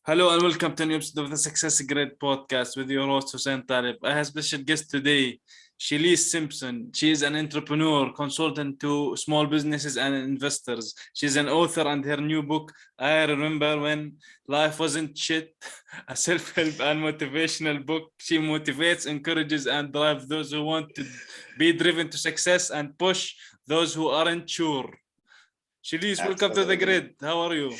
Hello and welcome to a new episode of the Success Grid podcast with your host Hussein Talib. I have a special guest today, Shylise Simpson. She is an entrepreneur, consultant to small businesses and investors. She's an author and her new book, I Remember When Life Wasn't Shit, a self-help and motivational book. She motivates, encourages and drives those who want to be driven to success and push those who aren't sure. Shylise, welcome to the Absolutely. grid. How are you?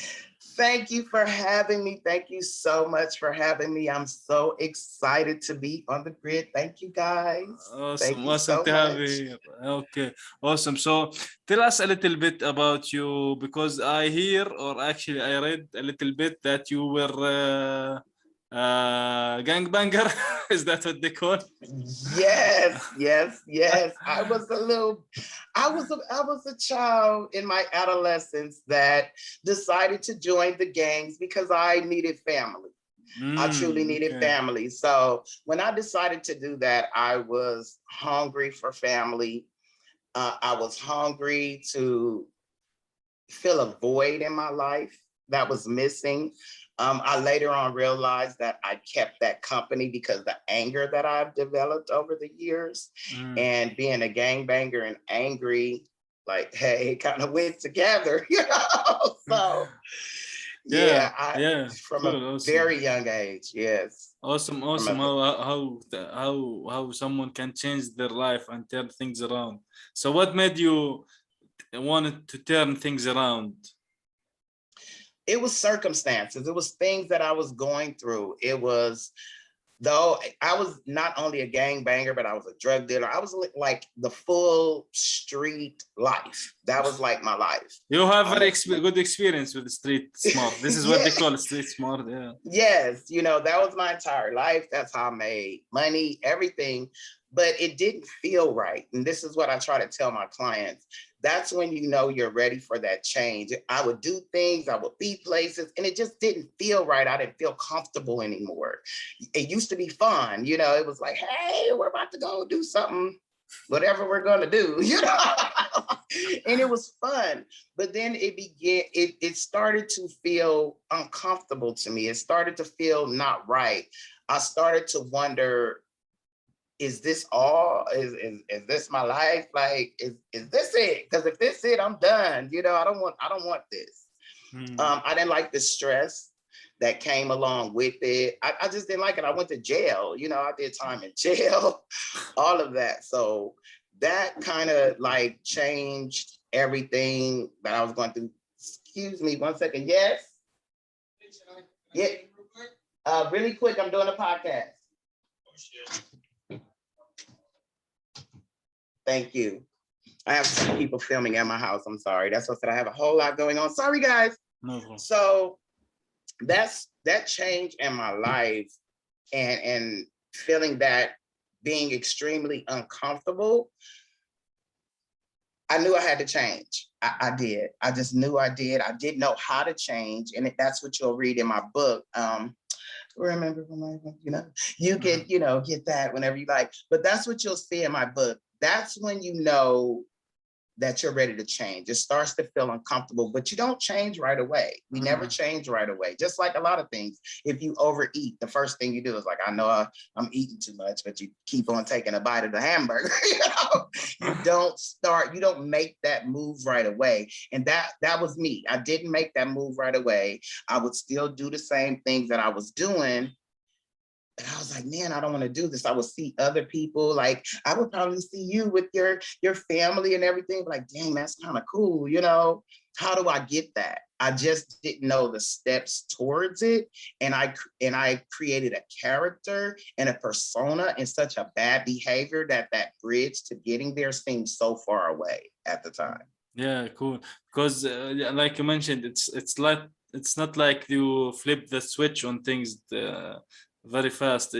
Thank you for having me. Thank you so much for having me. I'm so excited to be on the grid. Thank you, guys. Thank Awesome, you awesome so to have much. you here. Okay, awesome. So tell us a little bit about you because I hear, or actually I read a little bit that you were gangbanger. Is that what they call? Yes. I was a child in my adolescence that decided to join the gangs because I needed family. I truly needed Okay. family. So when I decided to do that, I was hungry for family. I was hungry to fill a void in my life that was missing. I later on realized that I kept that company because the anger that I've developed over the years Mm. and being a gangbanger and angry, like, hey, it kind of went together, you know? So, Yeah, yeah, I yeah, from a cool, awesome. very young age, yes. Awesome, From awesome. a How someone can change their life and turn things around. So what made you wanted to turn things around? It was circumstances. It was things that I was going through. It was though I was not only a gang banger, but I was a drug dealer. I was like the full street life. That was like my life. You have I'm very a good experience with street smart. This is what yeah, they call street smart. Yeah. yes, that was my entire life. That's how I made money, everything. But it didn't feel right. And this is what I try to tell my clients. That's when you know you're ready for that change. I would do things, I would be places, and it just didn't feel right. I didn't feel comfortable anymore. It used to be fun, it was like, hey, we're about to go do something, whatever we're gonna do, and it was fun. But then it started to feel uncomfortable to me. It started to feel not right. I started to wonder, is this all? Is this my life? Like, is this it? Because if this it, I'm done. I don't want this. Hmm. I didn't like the stress that came along with it. I just didn't like it. I went to jail. I did time in jail, all of that. So that kind of like changed everything that I was going through. Excuse me, 1 second. Yes. Yeah. Really quick, I'm doing a podcast. Thank you. I have some people filming at my house. I'm sorry. That's what I said. I have a whole lot going on. Sorry, guys. No problem. So that change in my life and feeling that being extremely uncomfortable, I knew I had to change. I did. I just knew I did. I didn't know how to change. And that's what you'll read in my book. Remember when you can, get that whenever you like. But that's what you'll see in my book. That's when you know that you're ready to change. It starts to feel uncomfortable, but you don't change right away. We never Mm. change right away. Just like a lot of things, if you overeat, the first thing you do is like, I know I'm eating too much, but you keep on taking a bite of the hamburger. You don't make that move right away. And that was me. I didn't make that move right away. I would still do the same things that I was doing. And I was like, man, I don't want to do this. I would see other people, like I would probably see you with your family and everything. Like, dang, that's kind of cool. How do I get that? I just didn't know the steps towards it. And I created a character and a persona in such a bad behavior that bridge to getting there seemed so far away at the time. Yeah, cool. Because yeah, like you mentioned, it's not like you flip the switch on things very fast.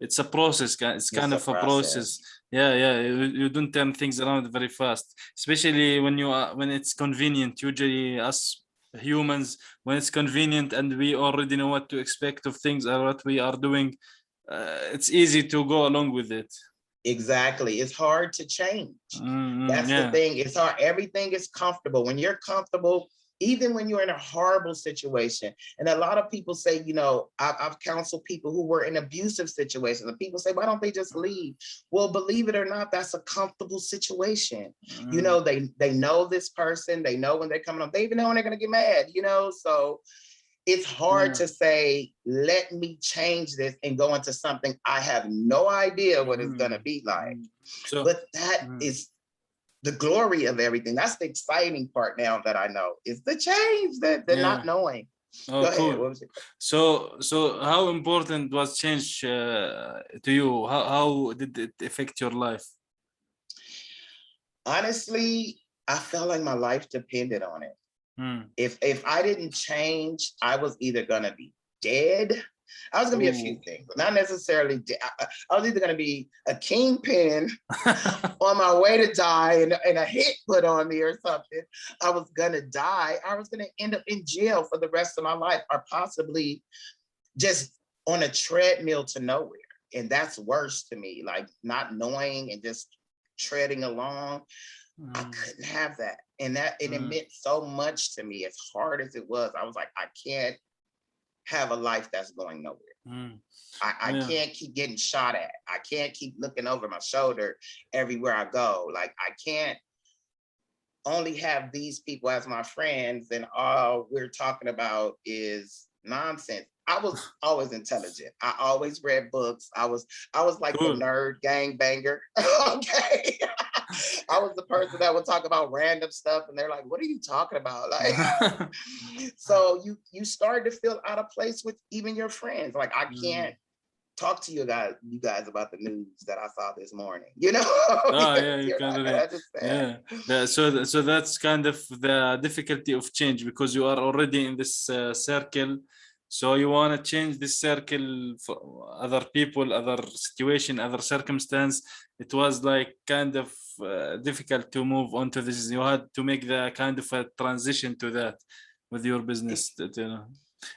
It's a process. It's kind It's a of a process. process. Yeah, yeah. You don't turn things around very fast, especially when it's convenient. Usually, us humans, when it's convenient and we already know what to expect of things or what we are doing, it's easy to go along with it. Exactly. It's hard to change. Mm, That's the yeah. thing. It's hard. Everything is comfortable. When you're comfortable, even when you're in a horrible situation. And a lot of people say, you know, I've counseled people who were in abusive situations, and people say, why don't they just leave? Well, believe it or not, that's a comfortable situation. You know, they know this person, they know when they're coming up, they even know when they're going to get mad, you know, so it's hard to say, let me change this and go into something I have no idea what it's going to be like. So, but that is the glory of everything. That's the exciting part now that I know, is the change, that the not knowing. oh, Go ahead. cool. What was it? So how important was change to you? How did it affect your life? Honestly, I felt like my life depended on it. If I didn't change, I was either gonna be dead. I was gonna be a few things, but not necessarily dead. I was either gonna be a kingpin on my way to die, and a hit put on me or something. I was gonna die. I was gonna end up in jail for the rest of my life, or possibly just on a treadmill to nowhere. And that's worse to me, like not knowing and just treading along. I couldn't have that. And it meant so much to me, as hard as it was. I was like, I can't have a life that's going nowhere. I can't keep getting shot at. I can't keep looking over my shoulder everywhere I go. Like, I can't only have these people as my friends and all we're talking about is nonsense. I was always intelligent. I always read books. I was like the nerd gangbanger. Okay. I was the person that would talk about random stuff, and they're like, what are you talking about? Like, so you start to feel out of place with even your friends. Like, I can't talk to you guys about the news that I saw this morning, you know? You can relate. So that's kind of the difficulty of change, because you are already in this circle. So you want to change this circle for other people, other situation, other circumstance. It was like kind of difficult to move on to this. You had to make the kind of a transition to that with your business, you know.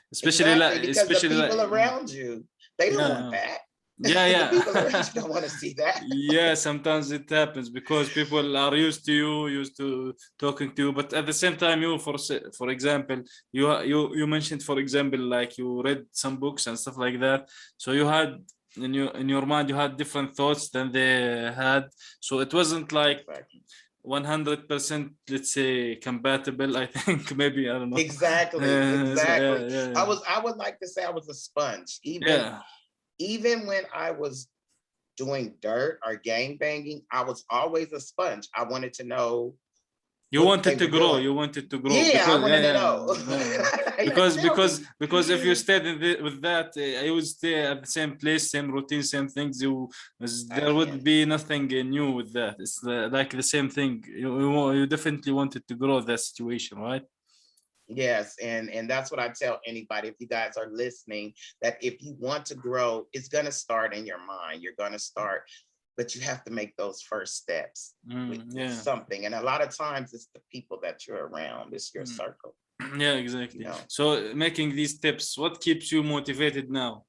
Especially because the people around you, they don't want that. The people around you don't want to see that. Yeah, sometimes it happens because people are used to talking to you, but at the same time, for example, you mentioned, for example, like you read some books and stuff like that, so you had in your mind, you had different thoughts than they had, so it wasn't like 100%, let's say, compatible. I think maybe, I don't know. Exactly. I would like to say I was a sponge. Even when I was doing dirt or gang banging, I was always a sponge. I wanted to know. You wanted to grow. You wanted to grow. Yeah, because, I wanted to know. because if you stayed with that, you would stay at the same place, same routine, same things. There would be nothing new with that. It's like the same thing. You definitely wanted to grow that situation, right? Yes, and that's what I tell anybody, if you guys are listening, that if you want to grow, it's going to start in your mind. You're going to start, but you have to make those first steps with something. And a lot of times it's the people that you're around, it's your circle. Yeah, exactly. You know? So making these tips, what keeps you motivated now?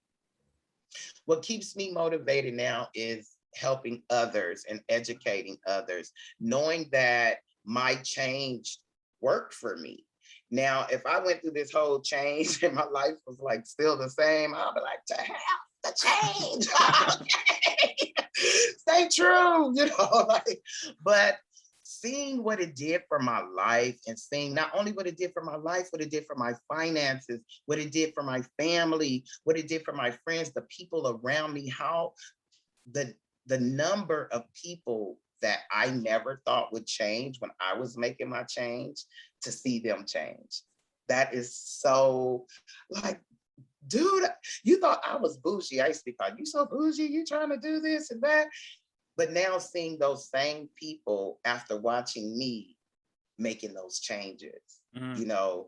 What keeps me motivated now is helping others and educating others, knowing that my change worked for me. Now, if I went through this whole change and my life was like still the same, I'll be like, to hell the change. Okay. Stay true, you know, like, but seeing what it did for my life, and seeing not only what it did for my life, what it did for my finances, what it did for my family, what it did for my friends, the people around me, how the number of people that I never thought would change when I was making my change, to see them change. That is so, like, dude, you thought I was bougie. I used to be called, you so bougie, you trying to do this and that. But now seeing those same people after watching me making those changes, you know,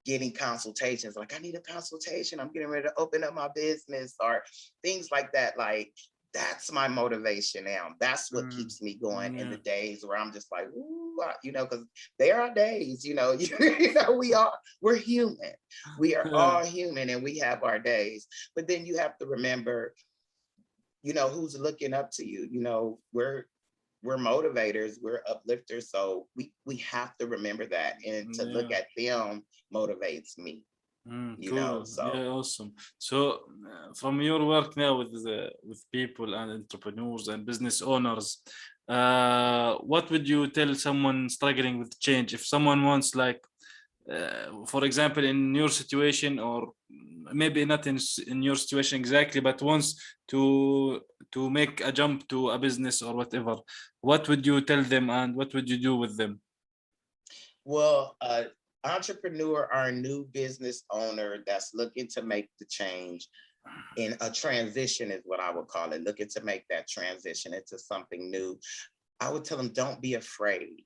getting consultations, like, I need a consultation, I'm getting ready to open up my business, or things like that. Like, that's my motivation now. That's what keeps me going in the days where I'm just like, ooh, you know, because there are days, you know, you know, we're human. We are all human, and we have our days. But then you have to remember, you know, who's looking up to you. You know, we're motivators, we're uplifters. So we have to remember that, and to look Yeah. at them motivates me, you know. Cool. So Yeah, awesome. So, from your work now with people and entrepreneurs and business owners, what would you tell someone struggling with change? If someone wants, like, for example, in your situation, or maybe not in your situation exactly, but wants to make a jump to a business or whatever, what would you tell them and what would you do with them? well, entrepreneur or a new business owner that's looking to make the change in a transition is what I would call it, looking to make that transition into something new. I would tell them, don't be afraid.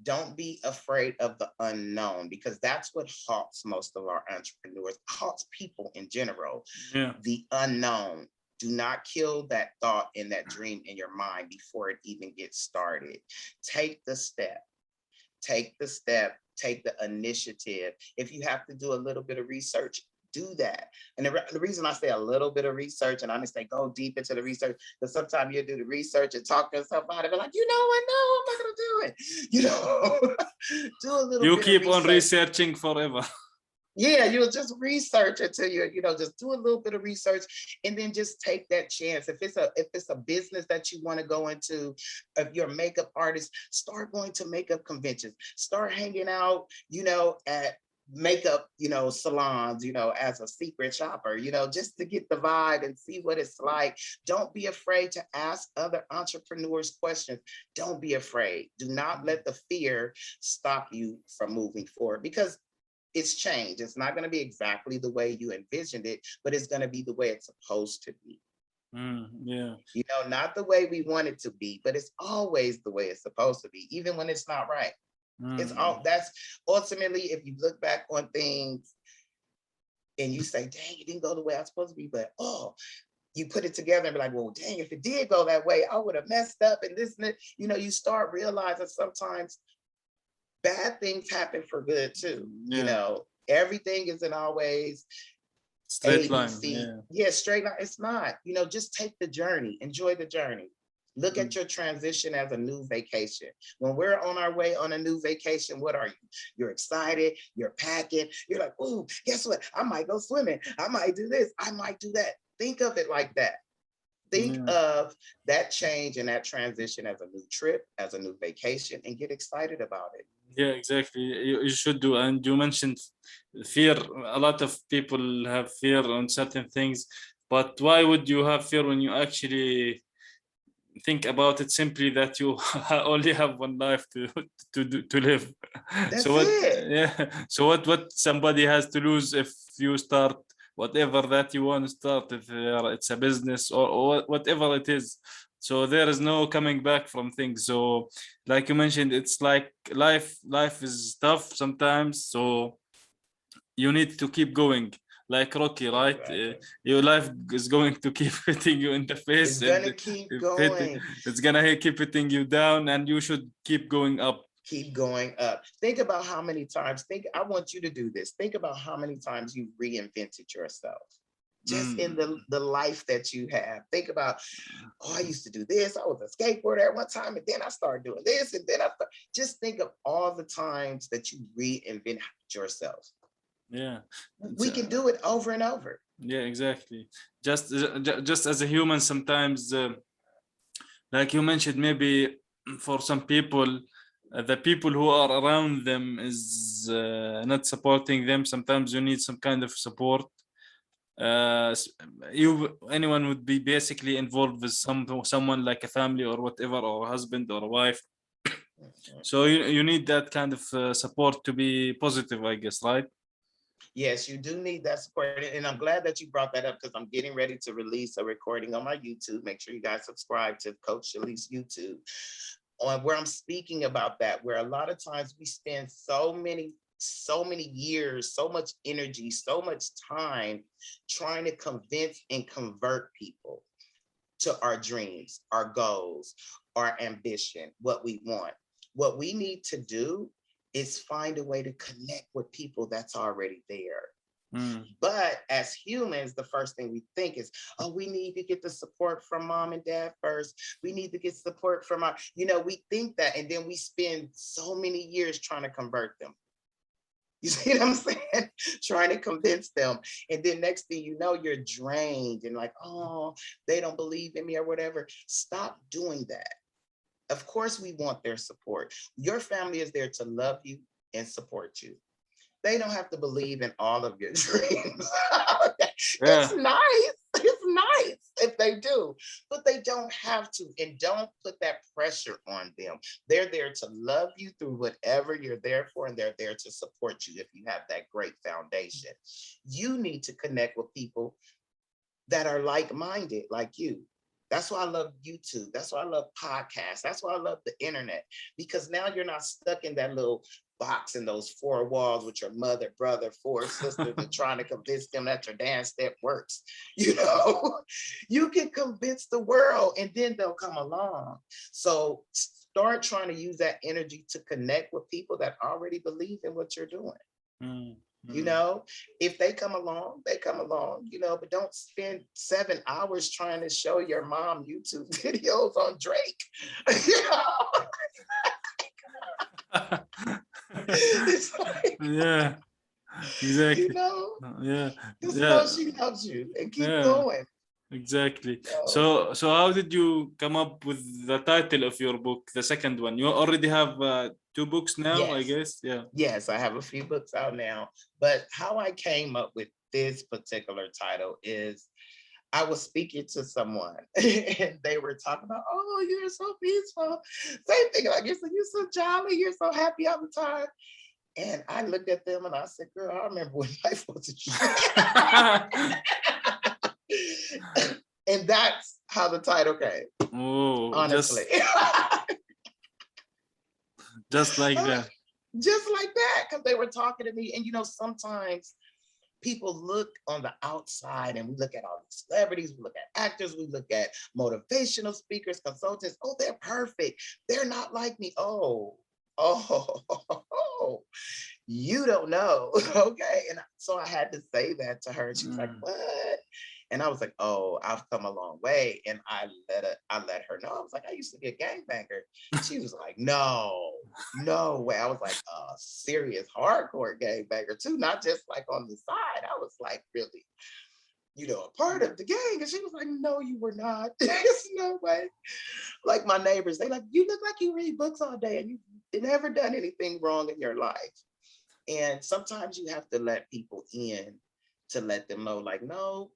Don't be afraid of the unknown, because that's what halts most of our entrepreneurs, halts people in general. Yeah. The unknown. Do not kill that thought and that dream in your mind before it even gets started. Take the step. Take the step. Take the initiative. If you have to do a little bit of research, do that. And the reason I say a little bit of research, and I understand go deep into the research, because sometimes you do the research and talk to somebody, they're like, you know what? No, I'm not going to do it. You know, do a little You bit of keep on research. researching forever. Yeah, you'll just research until you know, just do a little bit of research, and then just take that chance. If it's a business that you want to go into, if you're a makeup artist, start going to makeup conventions, start hanging out, you know, at makeup, you know, salons, you know, as a secret shopper, you know, just to get the vibe and see what it's like. Don't be afraid to ask other entrepreneurs questions. Don't be afraid. Do not let the fear stop you from moving forward, because it's changed. It's not going to be exactly the way you envisioned it, but it's going to be the way it's supposed to be. Yeah. You know, not the way we want it to be, but it's always the way it's supposed to be, even when it's not right. It's all Mm. that's ultimately, if you look back on things and you say, dang, it didn't go the way I was supposed to be, but oh, you put it together and be like, well, dang, if it did go that way, I would have messed up and this and that. You know, you start realizing sometimes bad things happen for good too. You Yeah. know, everything isn't always A, Straight B, line. C. Yeah. Yeah, straight line. It's not. You know, just take the journey, enjoy the journey. Look at Mm. your transition as a new vacation. When we're on our way on a new vacation, what are you? You're excited, you're packing, you're like, ooh, guess what? I might go swimming. I might do this, I might do that. Think of it like that. Think Yeah. of that change and that transition as a new trip, as a new vacation, and get excited about it. Yeah, exactly. You should do. And you mentioned fear. A lot of people have fear on certain things, but why would you have fear when you actually think about it simply that you only have one life to live? So That's what? it. Yeah. So what somebody has to lose if you start whatever that you want to start, if it's a business or whatever it is. So there is no coming back from things. So like you mentioned, it's like life is tough sometimes, so you need to keep going, like Rocky, right? Exactly. Your life is going to keep hitting you in the face, It's and gonna keep if hit, going. it's gonna keep hitting you down, and you should keep going up. Keep going up. Think about how many times, I want you to do this. Think about how many times you reinvented yourself just in Mm. the life that you have. Think about, oh, I used to do this. I was a skateboarder at one time, and then I started doing this, and then just think of all the times that you reinvent yourself. Yeah, it's, We can do it over and over. yeah, exactly. Just as a human, sometimes, like you mentioned, maybe for some people, the people who are around them is not supporting them. Sometimes you need some kind of support. You anyone would be basically involved with someone like a family or whatever, or a husband or a wife. So you need that kind of support to be positive, I guess, right? Yes, you do need that support. And I'm glad that you brought that up, because I'm getting ready to release a recording on my YouTube. Make sure you guys subscribe to Coach Shylise YouTube, on where I'm speaking about that, where a lot of times we spend so many years, so much energy, so much time trying to convince and convert people to our dreams, our goals, our ambition, what we want. What we need to do is find a way to connect with people that's already there. But as humans, the first thing we think is, oh, we need to get the support from mom and dad first. We need to get support from our, we think that, and then we spend so many years trying to convert them. You see what I'm saying? Trying to convince them. And then next thing you know, you're drained and like, oh, they don't believe in me or whatever. Stop doing that. Of course, we want their support. Your family is there to love you and support you. They don't have to believe in all of your dreams. Yeah. It's nice. It's nice if they do, but they don't have to. And don't put that pressure on them. They're there to love you through whatever you're there for, and they're there to support you if you have that great foundation. You need to connect with people that are like-minded, like you. That's why I love YouTube. That's why I love podcasts. That's why I love the internet, because now you're not stuck in that little box in those four walls with your mother, brother, four sisters, and trying to convince them that your dance step works. You can convince the world and then they'll come along. So start trying to use that energy to connect with people that already believe in what you're doing. If they come along, they come along, but don't spend 7 hours trying to show your mom YouTube videos on Drake. It's like, Yeah, exactly. Yeah, just yeah, know she loves you and keep yeah, going. exactly. So how did you come up with the title of your book, the second one? You already have 2 books now, I guess. Yeah. Yes, I have a few books out now, but how I came up with this particular title is I was speaking to someone and they were talking about, oh, you're so peaceful. Same thing, like you're so jolly, you're so happy all the time. And I looked at them and I said, girl, I remember when life was a dream. And that's how the title came. Oh, honestly. Just like that. Just like that, because they were talking to me. And sometimes people look on the outside and we look at all these celebrities, we look at actors, we look at motivational speakers, consultants. Oh, they're perfect. They're not like me. Oh, you don't know. Okay. And so I had to say that to her. She was like, what? And I was like, oh, I've come a long way. And I let her know. I was like, I used to be a gangbanger. She was like, no way. I was like, serious hardcore gangbanger too, not just like on the side. I was like really, a part of the gang. And she was like, no, you were not. There's no way. Like my neighbors, they like, you look like you read books all day and you never done anything wrong in your life. And sometimes you have to let people in to let them know, like, no,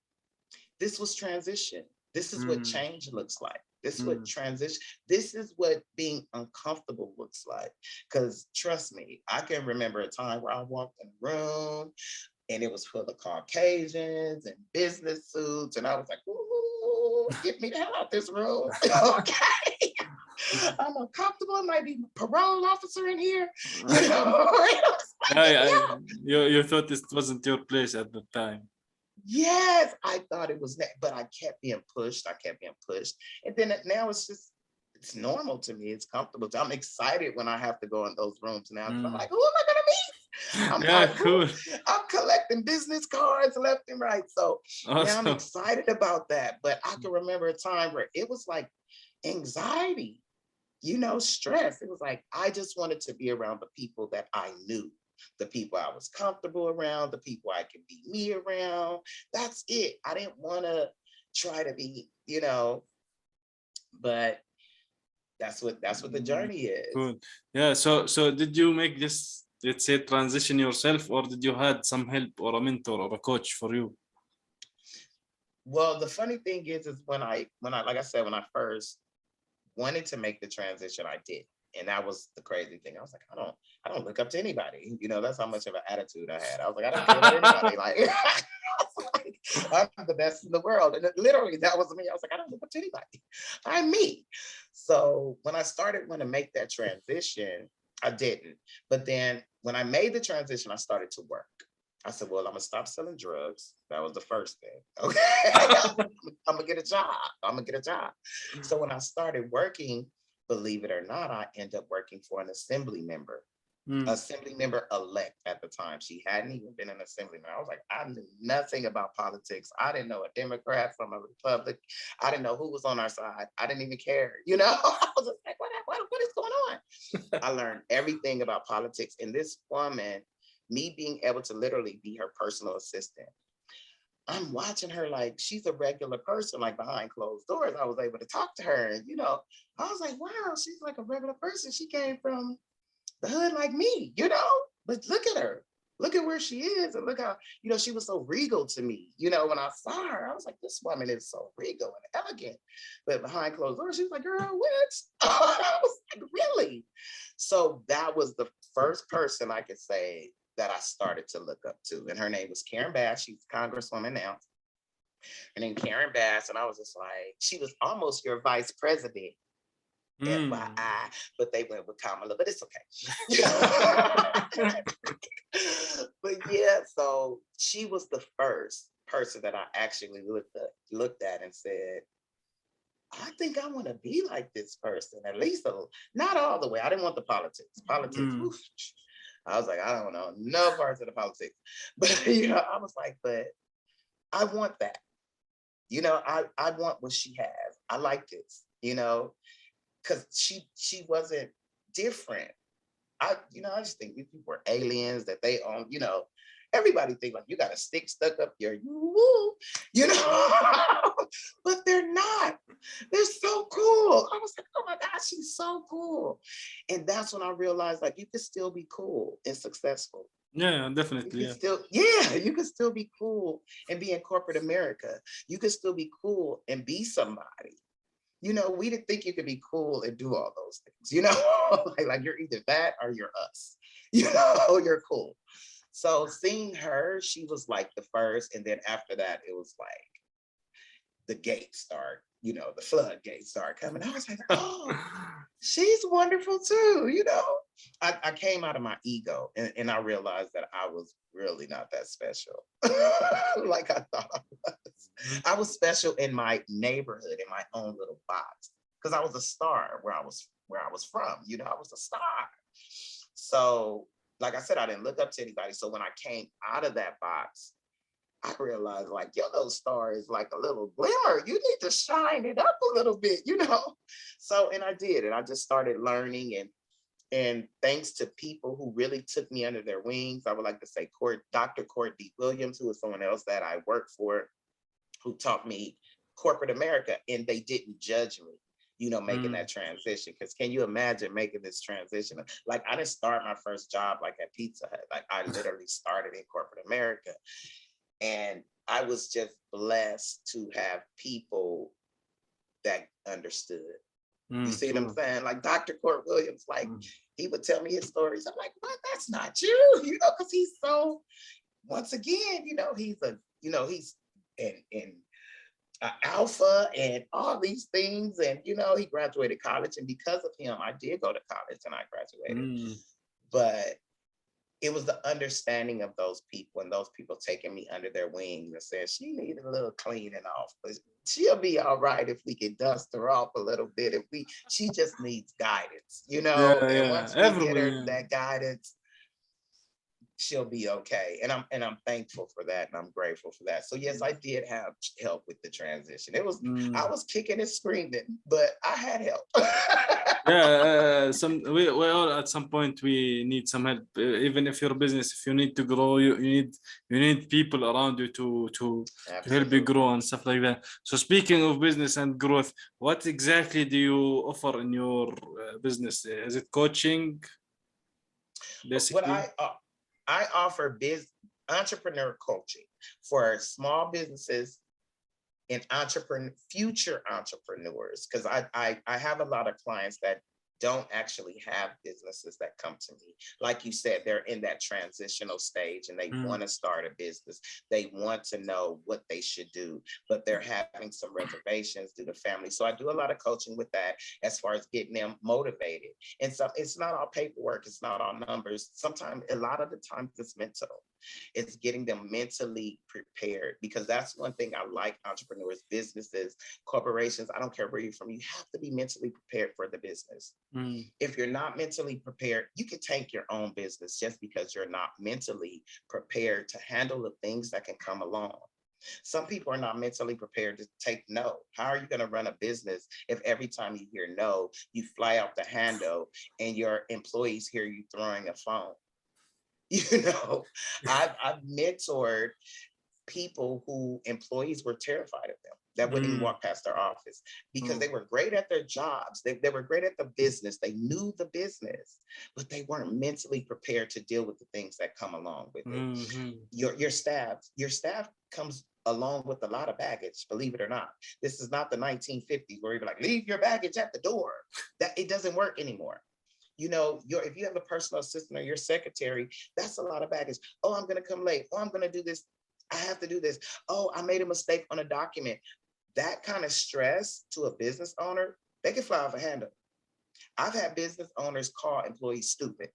this was transition. This is what change looks like. This is what transition, this is what being uncomfortable looks like. Because trust me, I can remember a time where I walked in a room and it was full of Caucasians and business suits. And I was like, ooh, get me the hell out this room. Okay. I'm uncomfortable. I might be a parole officer in here. You thought this wasn't your place at the time. Yes, I thought it was that, but I kept being pushed. And then now it's normal to me. It's comfortable. I'm excited when I have to go in those rooms now. I'm like, who am I going to meet? Cool. I'm collecting business cards left and right. So now I'm excited about that. But I can remember a time where it was like anxiety, stress. It was like, I just wanted to be around the people that I knew, the people I was comfortable around, the people I could be me around. That's it. I didn't want to try to be, but that's what the journey is. Good. Yeah. So did you make this, let's say, transition yourself, or did you had some help or a mentor or a coach for you? Well, the funny thing is when I like I said, when I first wanted to make the transition, I did. And that was the crazy thing. I was like, I don't look up to anybody. That's how much of an attitude I had. I was like, I don't care about anybody. Like, I'm the best in the world. And literally that was me. I was like, I don't look up to anybody. I'm me. So when I started want to make that transition, I didn't. But then when I made the transition, I started to work. I said, well, I'm gonna stop selling drugs. That was the first thing. Okay. I'm gonna get a job. So when I started working, believe it or not, I ended up working for an assembly member. Mm. assembly member elect at the time. She hadn't even been an assemblyman. I was like, I knew nothing about politics. I didn't know a Democrat from a Republican. I didn't know who was on our side. I didn't even care. I was just like, what is going on? I learned everything about politics. And this woman, me being able to literally be her personal assistant, I'm watching her like she's a regular person, like behind closed doors. I was able to talk to her. And, I was like, wow, she's like a regular person. She came from the hood like me. But look at her. Look at where she is. And look how, she was so regal to me. When I saw her, I was like, this woman is so regal and elegant. But behind closed doors, she was like, girl, what? I was like, really? So that was the first person I could say that I started to look up to. And her name was Karen Bass. She's a congresswoman now. Her name Karen Bass. And I was just like, she was almost your vice president. Mm. FYI, but they went with Kamala, but it's okay. But yeah, so she was the first person that I actually looked at and said, I think I want to be like this person, at least not all the way. I didn't want the politics. Politics, Mm. oof. I was like, I don't know, no parts of the politics. But I was like, but I want that. I want what she has. I like this, because she wasn't different. I just think these people were aliens that they own, everybody think like you got a stick stuck up your you know, but they're not. They're so cool. I was like, oh my gosh, she's so cool. And that's when I realized like you can still be cool and successful. Yeah, You definitely. can Yeah. still, you can still be cool and be in corporate America. You can still be cool and be somebody. We didn't think you could be cool and do all those things, like you're either that or you're us, you're cool. So seeing her, she was like the first. And then after that, it was like the gates start, the floodgates start coming. I was like, oh, she's wonderful too. I came out of my ego and I realized that I was really not that special like I thought I was. I was special in my neighborhood, in my own little box, because I was a star where I was from. I was a star. So, like I said, I didn't look up to anybody. So when I came out of that box, I realized like your little star is like a little glimmer. You need to shine it up a little bit. So, and I did, and I just started learning and thanks to people who really took me under their wings. I would like to say Dr. Court D. Williams, who was someone else that I worked for, who taught me corporate America, and they didn't judge me, making Mm. that transition. Because can you imagine making this transition? Like I didn't start my first job like at Pizza Hut. Like I literally started in corporate America. And I was just blessed to have people that understood. You Mm. see what I'm True. saying? Like Dr. Court Williams, like Mm. he would tell me his stories. I'm like, what? That's not you, because he's so, once again, he's in alpha and all these things. And, he graduated college. And because of him, I did go to college and I graduated. Mm. But it was the understanding of those people and those people taking me under their wings and saying, she needed a little cleaning off, but she'll be all right if we can dust her off a little bit. She just needs guidance, Yeah, and yeah. once we get Everyone. her Yeah. that guidance, she'll be okay. And I'm thankful for that. And I'm grateful for that. So yes, I did have help with the transition. I Mm. was kicking and screaming, but I had help. Yeah, we all at some point we need some help. Even if your business, if you need to grow, you need people around you to help you grow Absolutely. and stuff like that. So speaking of business and growth, what exactly do you offer in your business? Is it coaching, What basically? I offer entrepreneur coaching for small businesses and future entrepreneurs, because I have a lot of clients that don't actually have businesses that come to me. Like you said, they're in that transitional stage and they Mm. want to start a business. They want to know what they should do, but they're having some reservations due to family. So I do a lot of coaching with that as far as getting them motivated. And so it's not all paperwork, it's not all numbers. Sometimes, a lot of the times, it's mental. It's getting them mentally prepared, because that's one thing I like entrepreneurs, businesses, corporations. I don't care where you're from. You have to be mentally prepared for the business. Mm, If you're not mentally prepared, you can take your own business just because you're not mentally prepared to handle the things that can come along. Some people are not mentally prepared to take no. How are you going to run a business if every time you hear no, you fly out the handle and your employees hear you throwing a phone? You know, I've mentored people who employees were terrified of them that wouldn't even mm, walk past their office because mm, they were great at their jobs. They were great at the business. They knew the business, but they weren't mentally prepared to deal with the things that come along with it. mm, Your staff comes along with a lot of baggage, believe it or not. This is not the 1950s where you're like, leave your baggage at the door. That it doesn't work anymore. If you have a personal assistant or your secretary, that's a lot of baggage. Oh, I'm gonna come late. Oh, I'm gonna do this. I have to do this. Oh, I made a mistake on a document. That kind of stress to a business owner, they can fly off a handle. I've had business owners call employees stupid.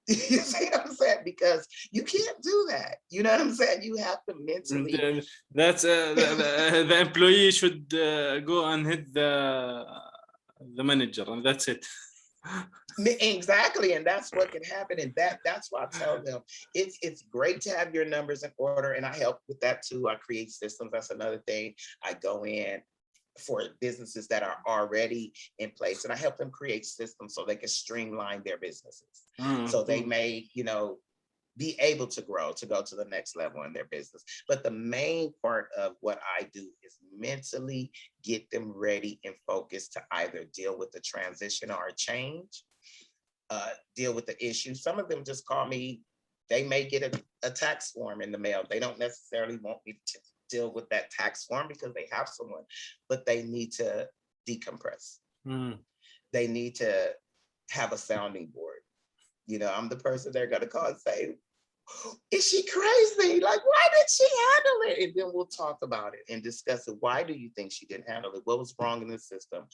You see what I'm saying? Because you can't do that. You know what I'm saying? You have to and mentally. that's the employee should go and hit the manager, and that's it. Exactly, and that's what can happen, and that's why I tell them it's great to have your numbers in order, and I help with that too. I create systems. That's another thing. I go in for businesses that are already in place, and I help them create systems so they can streamline their businesses, so they Mm, may be able to grow to go to the next level in their business. But the main part of what I do is mentally get them ready and focused to either deal with the transition or a change, deal with the issue. Some of them just call me. They may get a tax form in the mail. They don't necessarily want me to deal with that tax form because they have someone, but they need to decompress. mm, They need to have a sounding board. I'm the person they're going to call and say, is she crazy? Like, why did she handle it? And then we'll talk about it and discuss it. Why do you think she didn't handle it? What was wrong in the system?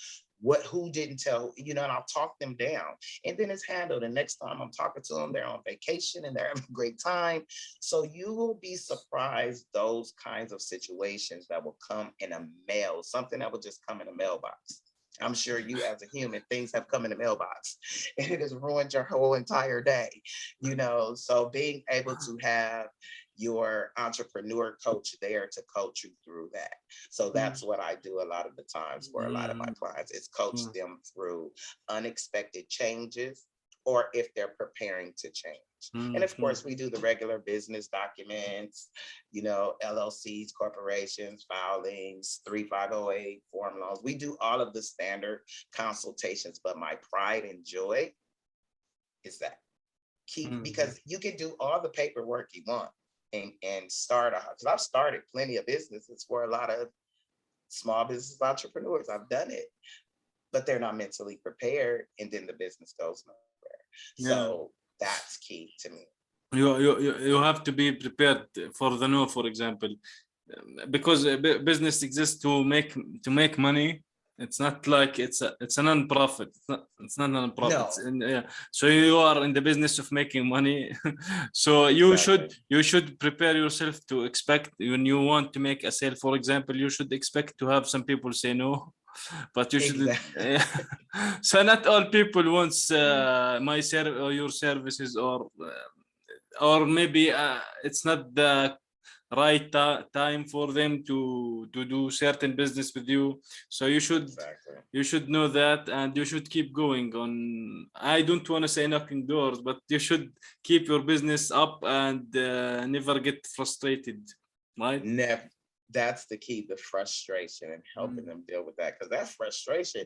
Who didn't tell, and I'll talk them down. And then it's handled. And next time I'm talking to them, they're on vacation and they're having a great time. So you will be surprised those kinds of situations that will come in a mail, something that will just come in a mailbox. I'm sure you, as a human, things have come in the mailbox and it has ruined your whole entire day. So being able to have your entrepreneur coach there to coach you through that. So mm, that's what I do a lot of the times for a lot of my mm, clients is coach mm, them through unexpected changes or if they're preparing to change. And mm, of mm, course, we do the regular business documents, LLCs, corporations, filings, 3508, form loans. We do all of the standard consultations, but my pride and joy is that mm, because you can do all the paperwork you want and start out. Because I've started plenty of businesses for a lot of small business entrepreneurs. I've done it, but they're not mentally prepared, and then the business goes nowhere. yeah. So that's key to me. You have to be prepared for the no, for example. Because business exists to make money. It's not like it's a non-profit. It's not non-profit. No, Yeah. So you are in the business of making money. So you should exactly. you should prepare yourself to expect when you want to make a sale. For example, you should expect to have some people say no, but you should. Exactly. So not all people wants or your services, or maybe it's not the right time for them to do certain business with you. So you should Exactly. you should know that, and you should keep going on. I don't want to say knocking doors, but you should keep your business up and never get frustrated, right? Never. That's the key, the frustration and helping Mm. them deal with that. Because that frustration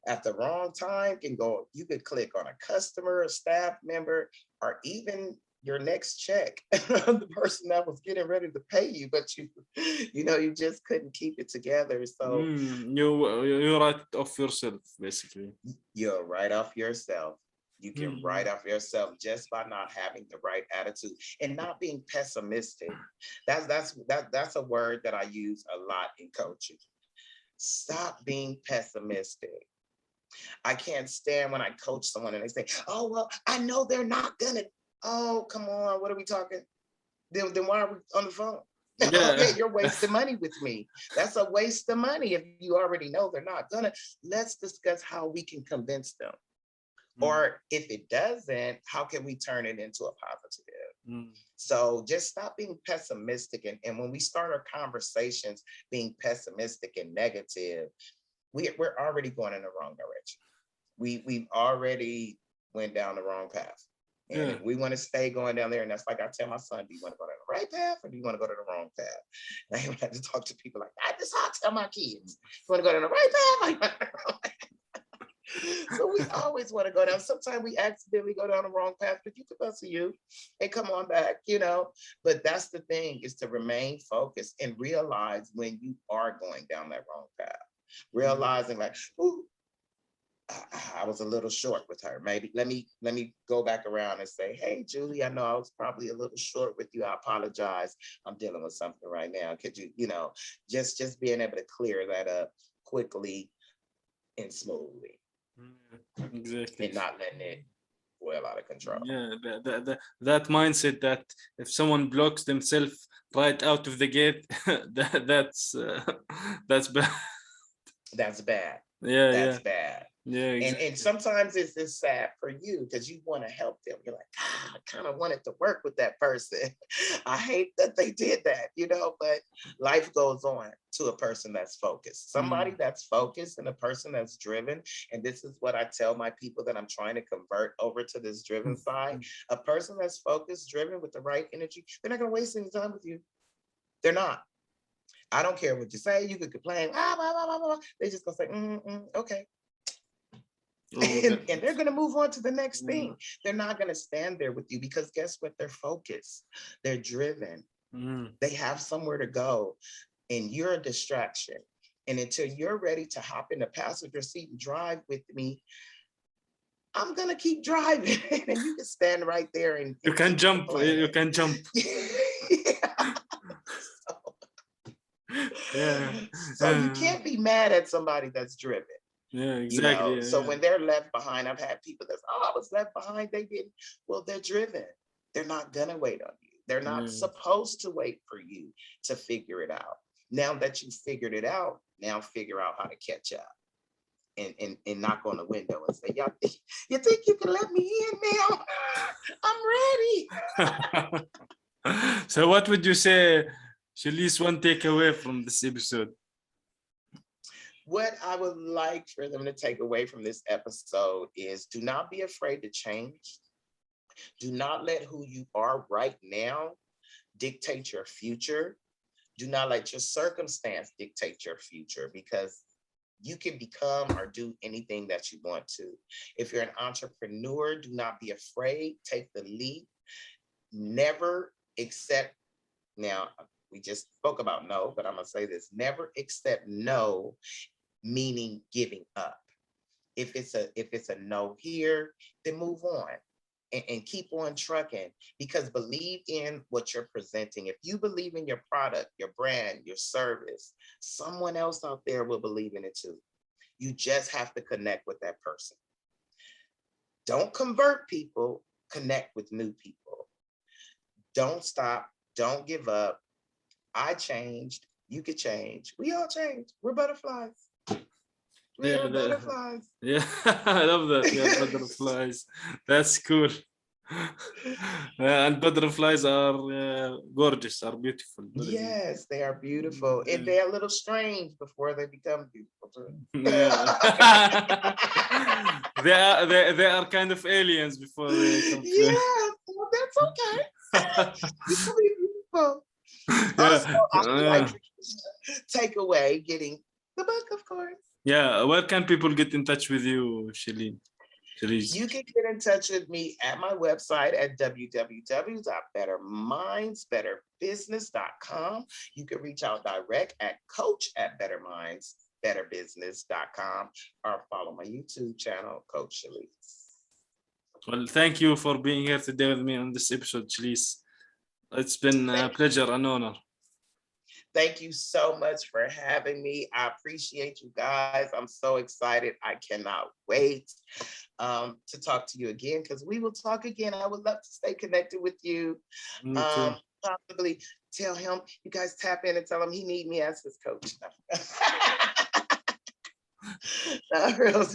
at the wrong time can go, you could click on a customer, a staff member, or even your next check, the person that was getting ready to pay you, but you just couldn't keep it together. So You write it off yourself, basically. you'll write off yourself. You can Mm. write off yourself just by not having the right attitude and not being pessimistic. That's a word that I use a lot in coaching. Stop being pessimistic. I can't stand when I coach someone and they say, "Oh well, I know they're not gonna." Oh, come on, what are we talking? Then why are we on the phone? Yeah. Okay, you're wasting money with me. That's a waste of money. If you already know they're not gonna, let's discuss how we can convince them. Mm, Or if it doesn't, how can we turn it into a positive? mm, So just stop being pessimistic. And when we start our conversations being pessimistic and negative, we're already going in the wrong direction. We've already went down the wrong path. And yeah. if we want to stay going down there, and that's like I tell my son, do you want to go down the right path or do you want to go to the wrong path? And I even have to talk to people like that. That's how I tell my kids. You want to go down the right path? So we always want to go down. Sometimes we accidentally go down the wrong path, but you can see you and come on back, you know. But that's the thing, is to remain focused and realize when you are going down that wrong path. Realizing like, ooh, I was a little short with her. Maybe let me go back around and say, hey, Julie, I know I was probably a little short with you. I apologize. I'm dealing with something right now. Could you, just being able to clear that up quickly and smoothly Exactly. and not letting it well out of control. Yeah, that mindset that if someone blocks themselves right out of the gate, that's bad. That's bad. Yeah, yeah, That's bad. yeah, And exactly. sometimes it's sad for you because you want to help them. You're like, I kind of wanted to work with that person. I hate that they did that, but life goes on to a person that's focused. Somebody Mm, that's focused and a person that's driven. And this is what I tell my people that I'm trying to convert over to this driven side. A person that's focused, driven with the right energy, they're not going to waste any time with you. They're not. I don't care what you say. You could complain. Blah, blah, blah, blah, blah. They just gonna say, okay. oh, And they're going to move on to the next yeah. thing. They're not going to stand there with you because guess what? They're focused. They're driven. Mm, They have somewhere to go, and you're a distraction. And until you're ready to hop in the passenger seat and drive with me, I'm going to keep driving. And you can stand right there and you can keep jump. You complaining. can jump. Yeah. Yeah, So you can't be mad at somebody that's driven. yeah, exactly. Yeah, So yeah. when they're left behind, I've had people that's, I was left behind, they didn't. Well, they're driven. They're not gonna wait on you. They're not Yeah. supposed to wait for you to figure it out. Now that you figured it out, now figure out how to catch up and knock on the window and say, y'all, you think you can let me in now? I'm ready. So, what would you say, Shylise, one takeaway from this episode? What I would like for them to take away from this episode is do not be afraid to change. Do not let who you are right now dictate your future. Do not let your circumstance dictate your future because you can become or do anything that you want to. If you're an entrepreneur, do not be afraid. Take the leap. Never accept. Now, we just spoke about no, but I'm going to say this, never accept no, meaning giving up. If it's a no here, then move on and keep on trucking because believe in what you're presenting. If you believe in your product, your brand, your service, someone else out there will believe in it too. You just have to connect with that person. Don't convert people, connect with new people. Don't stop, don't give up. I changed, you could change. We all change. We're butterflies. We Yeah, are butterflies. yeah, I love that. Yeah, butterflies. That's cool. And butterflies are gorgeous, are beautiful, very beautiful. Yes, they are beautiful. And Yeah. they're a little strange before they become beautiful too. Yeah. They are kind of aliens before they come to. Yeah, well, that's okay. You can be beautiful. Also, Yeah. I would like for you to take away getting the book, of course. Yeah. Where can people get in touch with you, Shylise? You can get in touch with me at my website at www.bettermindsbetterbusiness.com. You can reach out direct at coach@bettermindsbetterbusiness.com or follow my YouTube channel, Coach Shylise. Well, thank you for being here today with me on this episode, Shylise. It's been a Thank pleasure and honor. Thank you so much for having me. I appreciate you guys. I'm so excited. I cannot wait to talk to you again because we will talk again. I would love to stay connected with you. Me too. possibly tell him, you guys tap in and tell him he need me as his coach. No. Not real.